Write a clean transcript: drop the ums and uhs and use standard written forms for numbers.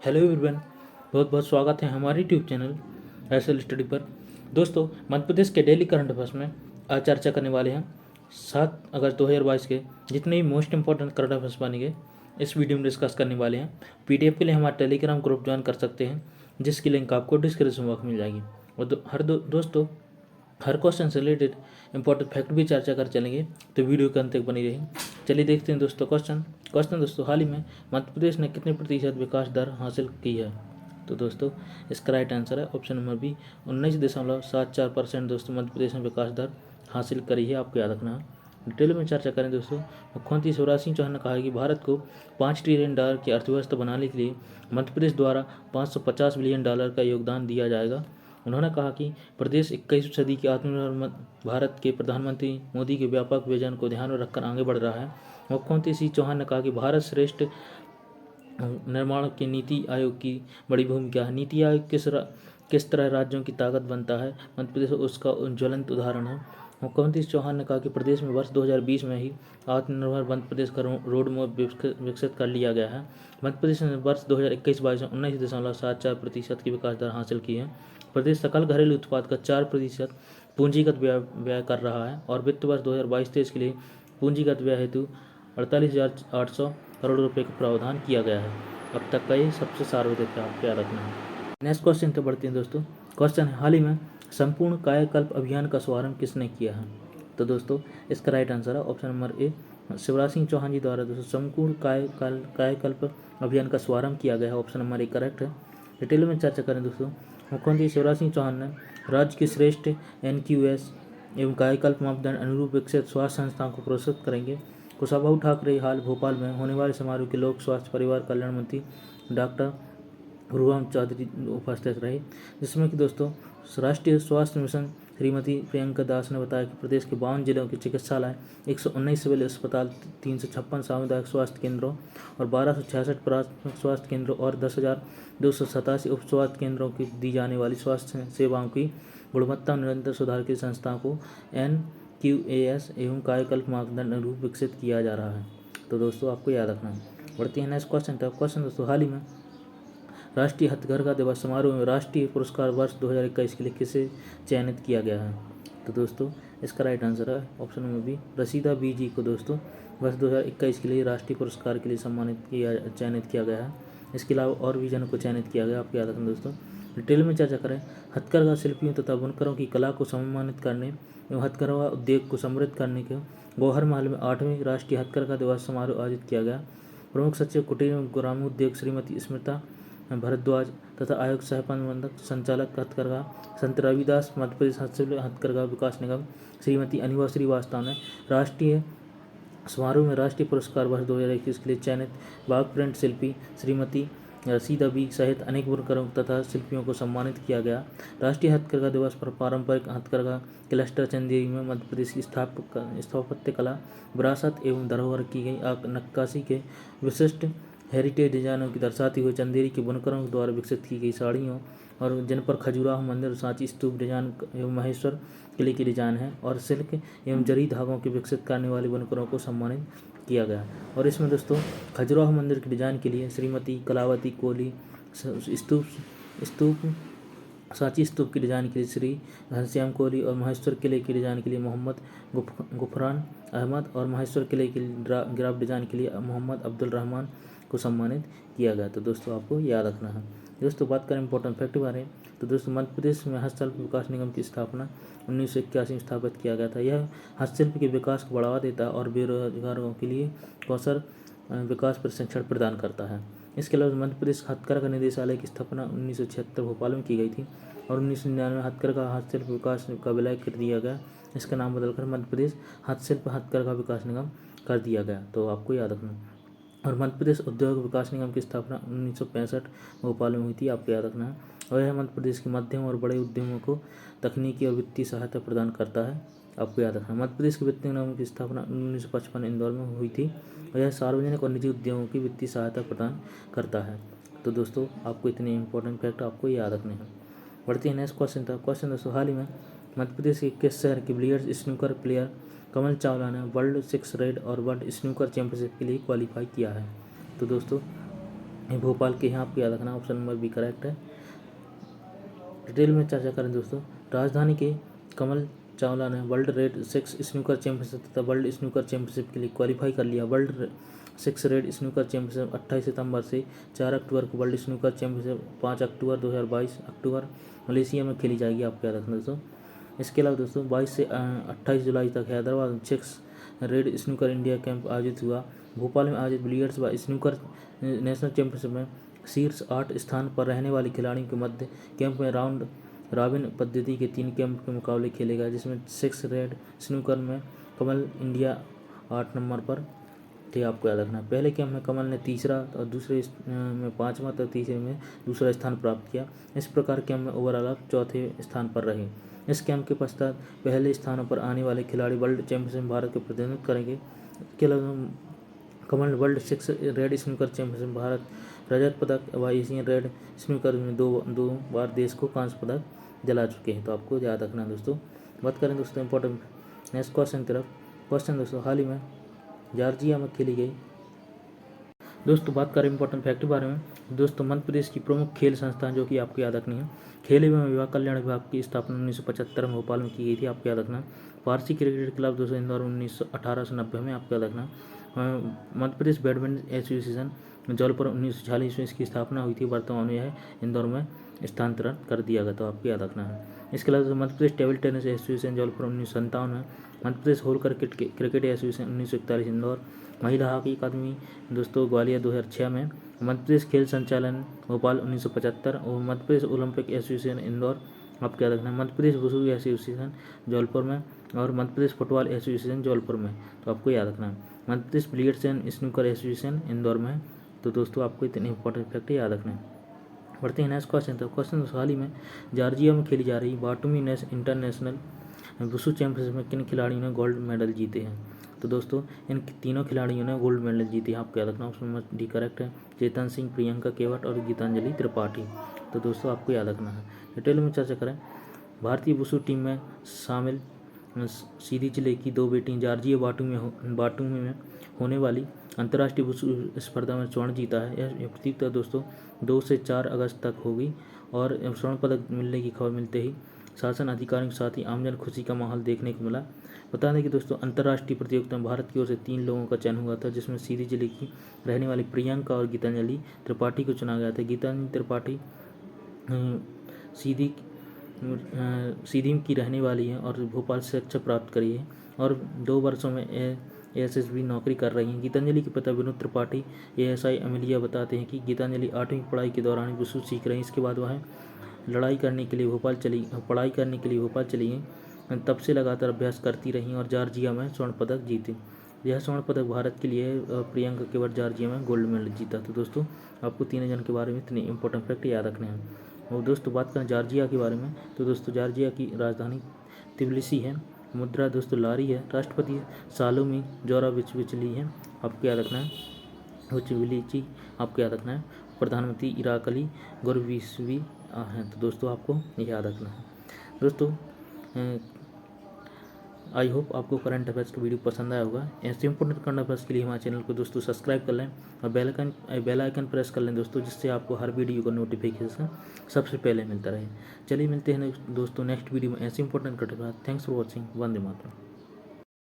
Hello everyone, बहुत बहुत स्वागत है हमारे यूट्यूब चैनल एसएल स्टडी पर। दोस्तों, मध्य प्रदेश के डेली करंट अफेयर्स में आज चर्चा करने वाले हैं 7 अगस्त 2022 के जितने भी मोस्ट इंपॉर्टेंट करंट अफेयर्स बनेंगे इस वीडियो में डिस्कस करने वाले हैं। पीडीएफ के लिए हमारा टेलीग्राम ग्रुप ज्वाइन कर सकते हैं, जिसकी लिंक आपको डिस्क्रिप्शन बॉक्स में मिल जाएगी। और दोस्तों, हर क्वेश्चन से रिलेटेड इंपॉर्टेंट फैक्ट भी चर्चा कर चलेंगे, तो वीडियो के अंत तक बनी रही। चलिए देखते हैं दोस्तों क्वेश्चन दोस्तों, हाल ही में मध्य प्रदेश ने कितने प्रतिशत विकास दर हासिल की है? तो दोस्तों, इसका राइट आंसर है ऑप्शन नंबर बी, 19.74% दोस्तों मध्य प्रदेश ने विकास दर हासिल करी है। आपको याद रखना है। डिटेल में चर्चा करें दोस्तों, मुख्यमंत्री शिवराज सिंह चौहान ने कहा है कि भारत को $5 ट्रिलियन की अर्थव्यवस्था बनाने के लिए मध्य प्रदेश द्वारा $550 बिलियन का योगदान दिया जाएगा। उन्होंने कहा कि प्रदेश 21वीं सदी के आत्मनिर्भर भारत के प्रधानमंत्री मोदी के व्यापक विजन को ध्यान में रखकर आगे बढ़ रहा है। मुख्यमंत्री श्री चौहान ने कहा कि भारत श्रेष्ठ निर्माण की नीति आयोग की बड़ी भूमिका है। नीति आयोग किस तरह राज्यों की ताकत बनता है, मध्य प्रदेश उसका ज्वलंत उदाहरण है। मुख्यमंत्री चौहान ने कहा कि प्रदेश में वर्ष 2020 में ही आत्मनिर्भर मध्य प्रदेश का रोड मैप विकसित कर लिया गया है। मध्य प्रदेश ने वर्ष 2021-22 में 19.74% की विकास दर हासिल की है। प्रदेश सकल घरेलू उत्पाद का 4% पूंजीगत व्यय कर रहा है और वित्त वर्ष 2022-23 के लिए पूंजीगत व्यय हेतु 48,800 करोड़ रुपए का प्रावधान किया गया है। अब तक का ये सबसे सर्वाधिक है, आपको याद रखना है। नेक्स्ट क्वेश्चन पे बढ़ते हैं दोस्तों। क्वेश्चन है, हाल ही में संपूर्ण कायाकल्प अभियान का शुभारंभ किसने किया है? तो दोस्तों, इसका राइट आंसर है option number A, Shivraj Singh Chouhan ji द्वारा दोस्तों संपूर्ण कायाकल्प अभियान का शुभारंभ किया गया है। ऑप्शन नंबर ए करेक्ट है। डिटेल में चर्चा करें दोस्तों, मुख्यमंत्री शिवराज सिंह चौहान ने राज्य के श्रेष्ठ एनक्यूएस एवं कायाकल्प मापदंड अनुरूप विकसित स्वास्थ्य संस्थाओं को पुरस्कृत करेंगे। कुशाभाऊ ठाकरे हाल भोपाल में होने वाले समारोह के लोक स्वास्थ्य परिवार कल्याण मंत्री डॉक्टर गुरुराम चौधरी उपस्थित रहे, जिसमें कि दोस्तों राष्ट्रीय स्वास्थ्य मिशन श्रीमती प्रियंका दास ने बताया कि प्रदेश के 52 जिलों के चिकित्सालय, 119 सिविल अस्पताल, 356 सामुदायिक स्वास्थ्य केंद्रों और 1266 प्राथमिक स्वास्थ्य केंद्रों और 10,287 उप स्वास्थ्य केंद्रों की दी जाने वाली स्वास्थ्य सेवाओं की गुणवत्ता निरंतर सुधार की संस्था को NQAS एवं कायाकल्प मापदंड अनुरूप विकसित किया जा रहा है। तो दोस्तों, आपको याद रखना है। बढ़ते हैं नेक्स्ट क्वेश्चन तक। क्वेश्चन दोस्तों, हाल ही में राष्ट्रीय हथकरघा दिवस समारोह में राष्ट्रीय पुरस्कार वर्ष 2021 के लिए किसे चयनित किया गया है? तो दोस्तों, इसका राइट आंसर है ऑप्शन नंबर बी, रसीदा बी जी को दोस्तों वर्ष 2021 के लिए राष्ट्रीय पुरस्कार के लिए चयनित किया गया है। इसके अलावा और भी जनों को चयनित किया गया, आपको याद रखना दोस्तों। डिटेल में चर्चा करें, हथकरघा शिल्पियों तथा बुनकरों की कला को सम्मानित करने एवं हथकरघा उद्योग को समृद्ध करने के गौहर महल में 8वें राष्ट्रीय हथकरघा दिवस समारोह आयोजित किया गया। प्रमुख सचिव कुटीर एवं ग्रामोद्योग श्रीमती स्मृता भारद्वाज तथा आयोग सह प्रबंधक संचालक हथकरघा संत रविदास मध्य प्रदेश हस्तशिल्प हथकरघा विकास निगम श्रीमती अनिवा श्रीवास्तव ने राष्ट्रीय समारोह में राष्ट्रीय पुरस्कार वर्ष 2021 के लिए चयनित बाघ प्रिंट शिल्पी श्रीमती रसीदा बी सहित अनेक बुनकरों तथा शिल्पियों को सम्मानित किया गया। राष्ट्रीय हथकरघा दिवस पर पारंपरिक हथकरघा क्लस्टर चंदेरी में मध्य प्रदेश की स्थापत्य कला विरासत एवं धरोहर की गई नक्काशी के विशिष्ट हेरिटेज डिजाइनों की दर्शाती हुई चंदेरी के बुनकरों द्वारा विकसित की गई साड़ियों और जिन पर खजुराहो मंदिर सांची स्तूप डिजाइन एवं महेश्वर किले की डिजाइन है और सिल्क एवं जरी धागों के विकसित करने वाले बुनकरों को सम्मानित किया गया। और इसमें दोस्तों खजुराहो मंदिर के डिजाइन के लिए श्रीमती कलावती कोहली, स्तूप सांची स्तूप की डिजाइन के लिए श्री घनश्याम कोहली और महेश्वर किले की डिजाइन के लिए मोहम्मद गुफरान अहमद और महेश्वर किले की ग्राफ डिजाइन के लिए मोहम्मद अब्दुल रहमान को सम्मानित किया गया। तो दोस्तों, आपको याद रखना है। दोस्तों, बात करें इंपॉर्टेंट फैक्ट के बारे में, तो दोस्तों मध्य प्रदेश में हस्तशिल्प विकास निगम की स्थापना 1981 में स्थापित किया गया था। यह हस्तशिल्प के विकास को बढ़ावा देता है और बेरोजगारों के लिए कौशल विकास प्रशिक्षण प्रदान करता है। इसके अलावा मध्य प्रदेश हथकरघा निदेशालय की स्थापना 1976 भोपाल में की गई थी और 1999 हथकरघा हस्तशिल्प विकास का विलय कर दिया गया। इसका नाम बदलकर मध्य प्रदेश हस्तशिल्प हथकरघा विकास निगम कर दिया गया। तो आपको याद रखना। और मध्य प्रदेश उद्योग विकास निगम की स्थापना 1965 भोपाल में हुई थी, आपको याद रखना है। और यह मध्य प्रदेश के मध्यम और बड़े उद्यमों को तकनीकी और वित्तीय सहायता प्रदान करता है, आपको याद रखना। मध्य प्रदेश के वित्तीय निगम की स्थापना 1955 इंदौर में हुई थी और यह सार्वजनिक और निजी उद्योगों की वित्तीय सहायता प्रदान करता है। तो दोस्तों, आपको इतने इंपॉर्टेंट फैक्ट आपको याद रखने हैं। बढ़ते हैं नेक्स्ट क्वेश्चन था। क्वेश्चन दोस्तों, हाल ही में मध्य प्रदेश के किस शहर के बिलियर्ड्स स्नूकर प्लेयर कमल चावला ने वर्ल्ड 6 रेड और वर्ल्ड स्नूकर चैंपियनशिप के लिए क्वालिफाई किया है? तो दोस्तों, ये भोपाल के हैं, आपको याद रखना, ऑप्शन नंबर बी करेक्ट है। डिटेल में चर्चा करें दोस्तों, राजधानी के कमल चावला ने वर्ल्ड रेड 6 स्नूकर चैंपियनशिप तथा वर्ल्ड स्नूकर चैंपियनशिप के लिए क्वालिफाई कर लिया। वर्ल्ड 6 रेड स्नूकर चैंपियनशिप 28 सितंबर से 4 अक्टूबर को, वर्ल्ड स्नूकर चैंपियनशिप 5 अक्टूबर 2022 अक्टूबर मलेशिया में खेली जाएगी, आपको याद रखना दोस्तों। इसके अलावा दोस्तों 22 से 28 जुलाई तक हैदराबाद में 6 रेड स्नूकर इंडिया कैंप आयोजित हुआ। भोपाल में आयोजित बिलियर्ड्स व स्नूकर नेशनल चैंपियनशिप में शीर्ष 8 स्थान पर रहने वाले खिलाड़ियों के मध्य कैंप में राउंड रॉबिन पद्धति के 3 कैंप के मुकाबले खेले गए, जिसमें 6 रेड स्नूकर में कमल इंडिया 8 नंबर पर थे, आपको याद रखना। पहले कैंप में कमल ने तीसरा और दूसरे में 5वां तथा तीसरे में दूसरा स्थान प्राप्त किया। इस प्रकार कैंप में ओवरऑल चौथे स्थान पर रहे। इस कैंप के पश्चात पहले स्थानों पर आने वाले खिलाड़ी वर्ल्ड चैंपियनशिप में भारत के प्रतिनिधित्व करेंगे। इसके अलावा Kamal world 6 red snooker championship Bharat रजत पदक व एशियन रेड स्नूकर में दो बार देश को कांस्य पदक दिला चुके हैं, तो आपको याद रखना दोस्तों। बात करें दोस्तों इंपॉर्टेंट नेक्स्ट क्वेश्चन की तरफ। क्वेश्चन दोस्तों, हाल ही में जॉर्जिया में खेली गई, दोस्तों बात करें इंपॉर्टेंट फैक्ट के बारे में। दोस्तों मध्य प्रदेश की प्रमुख खेल संस्थान जो कि आपको याद रखनी है, खेल एवं युवा कल्याण विभाग की स्थापना 1975 में भोपाल में की गई थी, आपको याद रखना। पारसी क्रिकेट क्लब दोस्तों इंदौर 1890 में, आपको याद रखना। मध्य प्रदेश बैडमिंटन एसोसिएशन जबलपुर 1946 ईस्वी इसकी स्थापना हुई थी, वर्तमान में यह इंदौर में स्थानांतरण कर दिया गया, तो आपको याद रखना है। इसके अलावा Madhya Pradesh table tennis association Jabalpur 1957 में, Madhya Pradesh whole cricket association 1941 Indore, महिला हॉकी अकादमी दोस्तों ग्वालियर 2006 में, मध्य प्रदेश खेल संचालन भोपाल 1975 और मध्य प्रदेश ओलंपिक एसोसिएशन इंदौर, आपको याद रखना। मध्य प्रदेश वुशु एसोसिएशन जबलपुर में और मध्य प्रदेश फुटबॉल एसोसिएशन जबलपुर में, तो आपको याद रखना। Madhya Pradesh billiards and snooker association Indore में, तो दोस्तों आपको इतने इंपॉर्टेंट फैक्ट याद रखना है। बढ़ते हैं नेक्स्ट क्वेश्चन। तो क्वेश्चन हाल ही में जॉर्जिया में खेली जा रही बाटुमी इंटरनेशनल वुशु चैंपियनशिप में किन खिलाड़ियों ने गोल्ड मेडल जीते हैं, तो दोस्तों इन तीनों खिलाड़ियों ने गोल्ड मेडल जीते हैं, आपको याद रखना। ऑप्शन नंबर डी करेक्ट है, चेतन सिंह, प्रियंका केवट और गीतांजलि त्रिपाठी, तो दोस्तों आपको याद रखना है। डिटेल में चर्चा करें, भारतीय वुशु टीम में शामिल सीधी जिले की 2 बेटियां जॉर्जिया बाटुमी में होने वाली अंतर्राष्ट्रीय वुशु स्पर्धा में स्वर्ण जीता है। यह प्रतियोगिता दोस्तों 2 से 4 अगस्त तक होगी और स्वर्ण पदक मिलने की खबर मिलते ही शासन अधिकारियों के साथ ही आमजन खुशी का माहौल देखने को मिला। बता दें कि दोस्तों अंतर्राष्ट्रीय प्रतियोगिता में भारत की ओर से 3 लोगों का चयन हुआ था, जिसमें सीधी जिले की रहने वाली प्रियंका और गीतांजलि त्रिपाठी को चुना गया था। गीतांजलि त्रिपाठी सीधी की रहने वाली है और भोपाल से शिक्षा प्राप्त करी है और 2 वर्षों में एएसएसबी नौकरी कर रही हैं। गीतांजलि के पिता विनोद त्रिपाठी एएसआई अमेलिया बताते हैं कि गीतांजलि 8वीं पढ़ाई के दौरान वुशु सीख रही हैं। इसके बाद वह पढ़ाई करने के लिए भोपाल चली गई। तब से लगातार अभ्यास करती रहीं और जॉर्जिया में स्वर्ण पदक जीते। यह स्वर्ण पदक भारत के लिए प्रियंका केवट जॉर्जिया में गोल्ड मेडल जीता। तो दोस्तों आपको 3 जन के बारे में इतने इंपॉर्टेंट फैक्ट याद रखने हैं। और दोस्तों बात करें जॉर्जिया के बारे में, तो दोस्तों जॉर्जिया की राजधानी तिबिलिसी है, मुद्रा दोस्तों लारी है, राष्ट्रपति सालोमी जोराविचली है, आपको याद रखना है, विचविलीची आपको याद रखना है, प्रधानमंत्री इराकली गोरविसवी हैं, तो दोस्तों आपको याद रखना है। दोस्तों आई होप आपको करंट अफेयर्स की वीडियो पसंद आया होगा। ऐसे इंपॉर्टेंट करंट अफेयर्स के लिए हमारे चैनल को दोस्तों सब्सक्राइब कर लें और बेल आइकन प्रेस कर लें दोस्तों, जिससे आपको हर वीडियो का नोटिफिकेशन सबसे पहले मिलता रहे। चलिए मिलते हैं दोस्तों नेक्स्ट वीडियो में ऐसे important current affairs. Thanks for watching. Vande Mataram.